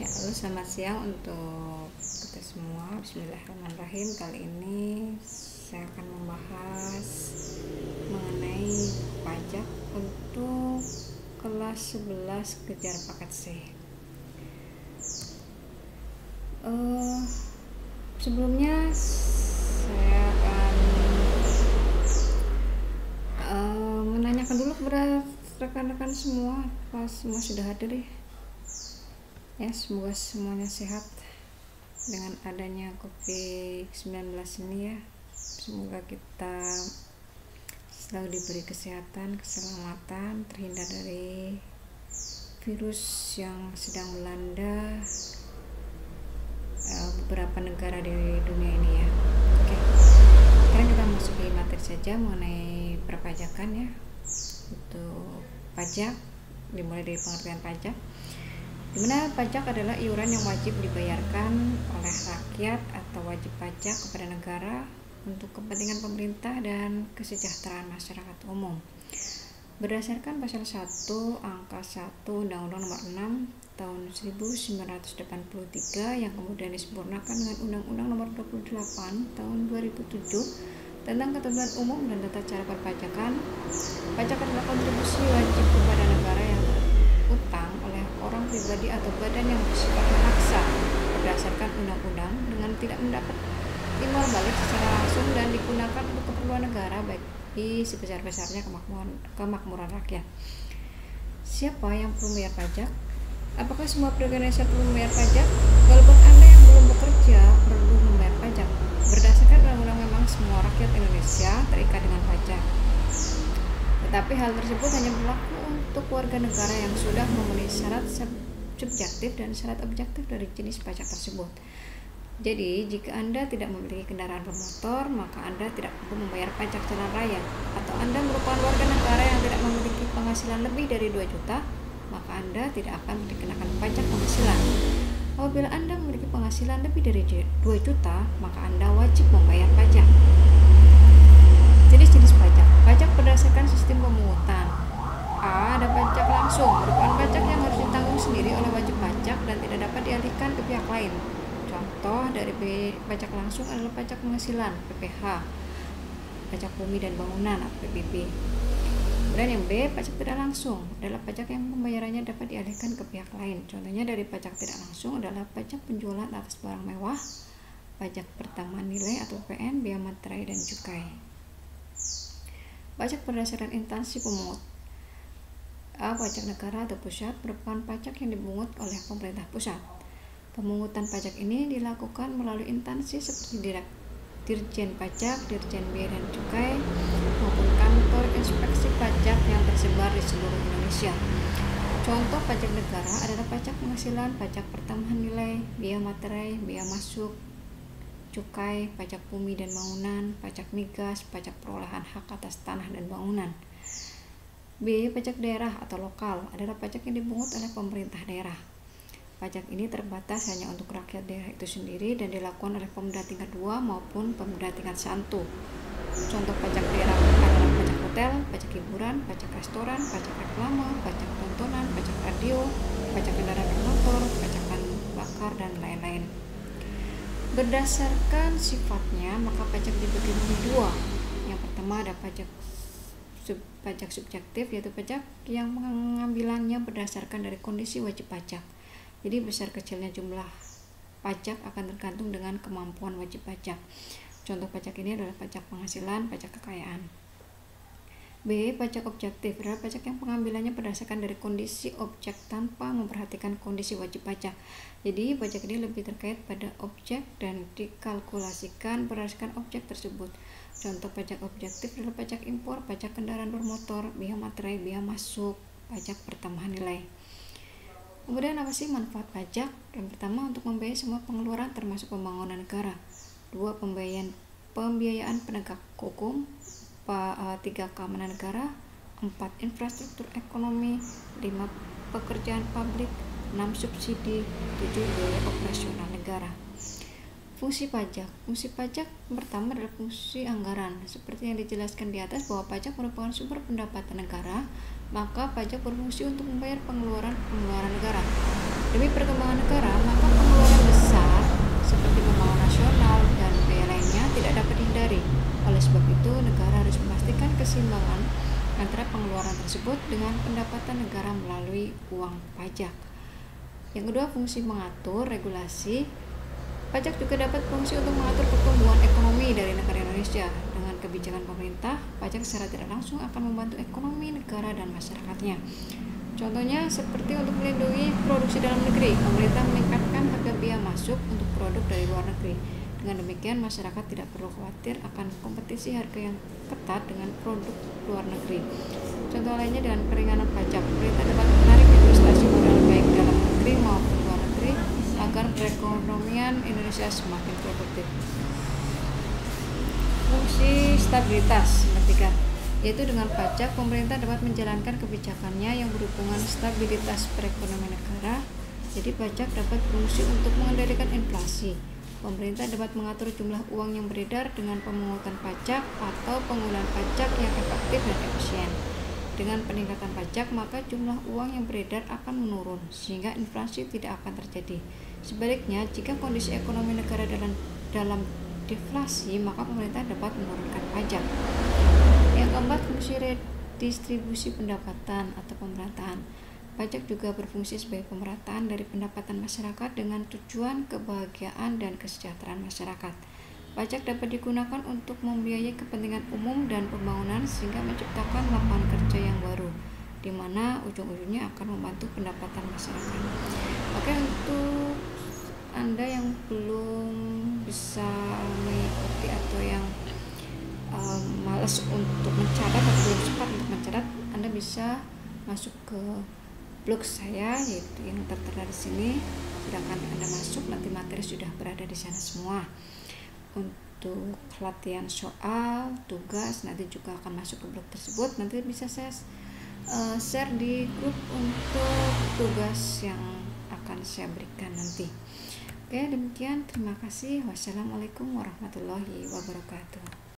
Ya, halo, selamat siang untuk kita semua. Bismillahirrahmanirrahim. Kali ini saya akan membahas mengenai pajak untuk kelas 11 kejar paket C. Sebelumnya saya akan menanyakan dulu kepada rekan-rekan semua, apa semua sudah hadir ya. Semoga semuanya sehat dengan adanya COVID-19 ini ya. Semoga kita selalu diberi kesehatan, keselamatan, terhindar dari virus yang sedang melanda beberapa negara di dunia ini ya. Oke, sekarang kita masuk ke materi saja mengenai perpajakan ya. Untuk pajak dimulai dari pengertian pajak, di mana pajak adalah iuran yang wajib dibayarkan oleh rakyat atau wajib pajak kepada negara untuk kepentingan pemerintah dan kesejahteraan masyarakat umum. Berdasarkan pasal 1 angka 1 Undang-Undang Nomor 6 tahun 1983 yang kemudian disempurnakan dengan Undang-Undang Nomor 28 tahun 2007 tentang ketentuan umum dan tata cara perpajakan, pajak adalah kontribusi wajib kepada negara yang utang oleh orang pribadi atau badan yang bersifat memaksa berdasarkan undang-undang dengan tidak mendapat timbal balik secara langsung dan digunakan untuk keperluan negara bagi sebesar-besarnya kemakmuran rakyat. Siapa yang perlu membayar pajak? Apakah semua pegawai Indonesia perlu membayar pajak? Walaupun Anda yang belum bekerja perlu membayar pajak. Berdasarkan undang-undang memang semua rakyat Indonesia terikat dengan pajak. Tetapi hal tersebut hanya berlaku untuk warga negara yang sudah memenuhi syarat subjektif dan syarat objektif dari jenis pajak tersebut. Jadi, jika Anda tidak memiliki kendaraan bermotor, maka Anda tidak perlu membayar pajak jalan raya. Atau Anda merupakan warga negara yang tidak memiliki penghasilan lebih dari 2 juta, maka Anda tidak akan dikenakan pajak penghasilan. Apabila Anda memiliki penghasilan lebih dari 2 juta, maka Anda wajib membayar pajak. Jenis-jenis pajak. Pajak berdasarkan sistem pemungutan. A. Ada pajak langsung, merupakan pajak yang harus ditanggung sendiri oleh wajib pajak dan tidak dapat dialihkan ke pihak lain. Contoh dari pajak langsung adalah pajak penghasilan (PPh), pajak bumi dan bangunan atau PBB. Kemudian yang B, pajak tidak langsung adalah pajak yang pembayarannya dapat dialihkan ke pihak lain. Contohnya dari pajak tidak langsung adalah pajak penjualan atas barang mewah, pajak pertambahan nilai atau PPN, bea materai dan cukai. Pajak berdasarkan instansi pemungut. A. Pajak negara atau pusat merupakan pajak yang dipungut oleh pemerintah pusat. Pemungutan pajak ini dilakukan melalui instansi seperti Dirjen Pajak, Dirjen Bea dan Cukai, maupun kantor inspeksi pajak yang tersebar di seluruh Indonesia. Contoh pajak negara adalah pajak penghasilan, pajak pertambahan nilai, bea materai, bea masuk, cukai, pajak bumi dan bangunan, pajak migas, pajak perolehan hak atas tanah dan bangunan. B. Pajak daerah atau lokal adalah pajak yang dipungut oleh pemerintah daerah. Pajak ini terbatas hanya untuk rakyat daerah itu sendiri dan dilakukan oleh Pemda tingkat 2 maupun Pemda tingkat 1. Contoh pajak daerah adalah pajak hotel, pajak hiburan, pajak restoran, pajak reklame, pajak tontonan, pajak radio, pajak kendaraan bermotor, pajak bahan bakar, dan lain-lain. Berdasarkan sifatnya, maka pajak dibagi menjadi 2. Yang pertama ada pajak subjektif, yaitu pajak yang pengambilannya berdasarkan dari kondisi wajib pajak. Jadi besar kecilnya jumlah pajak akan tergantung dengan kemampuan wajib pajak. Contoh pajak ini adalah pajak penghasilan, pajak kekayaan. B. Pajak objektif adalah pajak yang pengambilannya berdasarkan dari kondisi objek tanpa memperhatikan kondisi wajib pajak. Jadi pajak ini lebih terkait pada objek dan dikalkulasikan berdasarkan objek tersebut. Contoh pajak objektif adalah pajak impor, pajak kendaraan bermotor, bea materai, bea masuk, pajak pertambahan nilai. Kemudian apa sih manfaat pajak? Yang pertama, untuk membiayai semua pengeluaran termasuk pembangunan negara. 2. Pembiayaan penegak hukum. 3. Keamanan negara. 4. Infrastruktur ekonomi. 5. Pekerjaan publik. 6. Subsidi. 7. Biaya operasional negara. Fungsi pajak. Fungsi pajak pertama adalah fungsi anggaran. Seperti yang dijelaskan di atas bahwa pajak merupakan sumber pendapatan negara, maka pajak berfungsi untuk membayar pengeluaran negara. Demikian Demi perkembangan negara, maka pengeluaran besar seperti pembangunan nasional dan biaya lainnya tidak dapat dihindari. Oleh sebab itu, negara harus memastikan keseimbangan antara pengeluaran tersebut dengan pendapatan negara melalui uang pajak. Yang kedua, fungsi mengatur regulasi. Pajak juga dapat fungsi untuk mengatur pertumbuhan ekonomi dari negara Indonesia. Dengan kebijakan pemerintah, pajak secara tidak langsung akan membantu ekonomi negara dan masyarakatnya. Contohnya seperti untuk melindungi produksi dalam negeri, pemerintah meningkatkan harga biaya masuk untuk produk dari luar negeri. Dengan demikian, masyarakat tidak perlu khawatir akan kompetisi harga yang ketat dengan produk luar negeri. Contoh lainnya dengan keringanan pajak, pemerintah dapat menarik investasi modal baik dalam negeri maupun luar negeri agar perekonomian Indonesia semakin produktif. Fungsi stabilitas ketiga, yaitu dengan pajak pemerintah dapat menjalankan kebijakannya yang berhubungan stabilitas perekonomian negara. Jadi pajak dapat berfungsi untuk mengendalikan inflasi. Pemerintah dapat mengatur jumlah uang yang beredar dengan pemungutan pajak atau penggunaan pajak yang efektif dan efisien. Dengan peningkatan pajak, maka jumlah uang yang beredar akan menurun sehingga inflasi tidak akan terjadi. Sebaliknya, jika kondisi ekonomi negara dalam deflasi, maka pemerintah dapat menurunkan pajak. Yang keempat, fungsi redistribusi pendapatan atau pemerataan. Pajak juga berfungsi sebagai pemerataan dari pendapatan masyarakat dengan tujuan kebahagiaan dan kesejahteraan masyarakat. Pajak dapat digunakan untuk membiayai kepentingan umum dan pembangunan sehingga menciptakan lapangan kerja yang baru, di mana ujung-ujungnya akan membantu pendapatan masyarakat. Oke, untuk Anda yang belum bisa mengikuti atau yang malas untuk mencatat atau belum sempat untuk mencatat, Anda bisa masuk ke blog saya, yaitu yang tertera di sini. Silakan Anda masuk, nanti materi sudah berada di sana semua. Untuk latihan soal, tugas nanti juga akan masuk ke blog tersebut. Nanti bisa saya share di grup untuk tugas yang akan saya berikan nanti. Oke, demikian. Terima kasih. Wassalamualaikum warahmatullahi wabarakatuh.